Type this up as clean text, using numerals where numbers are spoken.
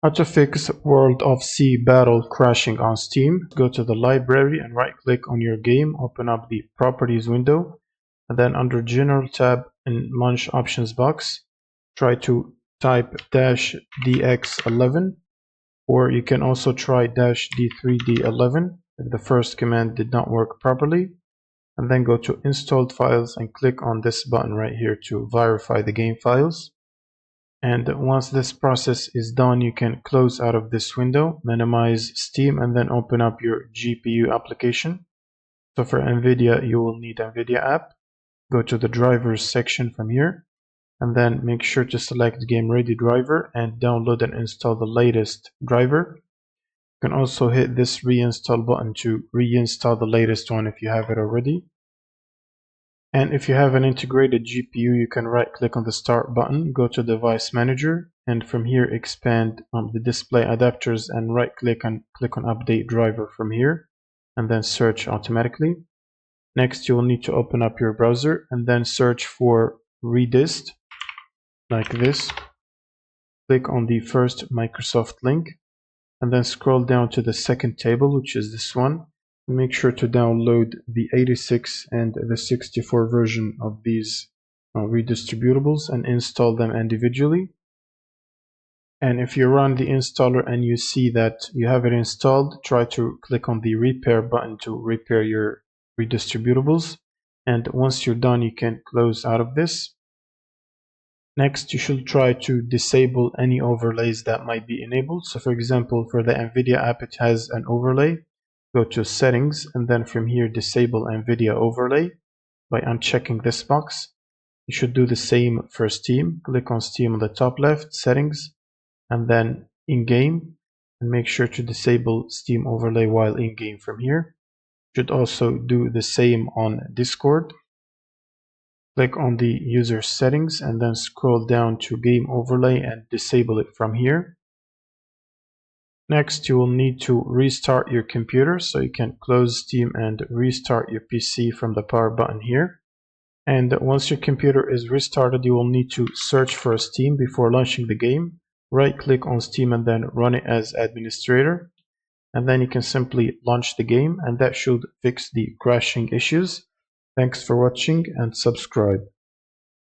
How to fix World of Sea Battle crashing on Steam. Go to the library and right click on your game, open up the properties window, and then under General tab in Launch Options box, try to type -dx11, or you can also try -d3d11 if the first command did not work properly, and then go to Installed Files and click on this button right here to verify the game files. And once this process is done, you can close out of this window, minimize Steam, and then open up your GPU application. So for NVIDIA, you will need NVIDIA app. Go to the drivers section from here, and then make sure to select Game Ready driver and download and install the latest driver. You can also hit this reinstall button to reinstall the latest one if you have it already. And if you have an integrated GPU, you can right click on the start button, go to device manager, and from here expand the display adapters and right click and click on update driver from here, and then search automatically. Next, you will need to open up your browser and then search for redist like this. Click on the first Microsoft link and then scroll down to the second table, which is this one. Make sure to download the 86 and the 64 version of these redistributables and install them individually. And if you run the installer and you see that you have it installed, try to click on the repair button to repair your redistributables. And once you're done, you can close out of this. Next, you should try to disable any overlays that might be enabled. So for example, for the NVIDIA app, it has an overlay. Go to settings and then from here disable NVIDIA overlay by unchecking this box. You should do the same for Steam. Click on Steam on the top left, settings, and then in-game, and make sure to disable Steam overlay while in-game from here. You should also do the same on Discord. Click on the user settings and then scroll down to game overlay and disable it from here. Next, you will need to restart your computer, so you can close Steam and restart your PC from the power button here. And once your computer is restarted, you will need to search for Steam before launching the game. Right click on Steam and then run it as administrator. And then you can simply launch the game, and that should fix the crashing issues. Thanks for watching and subscribe.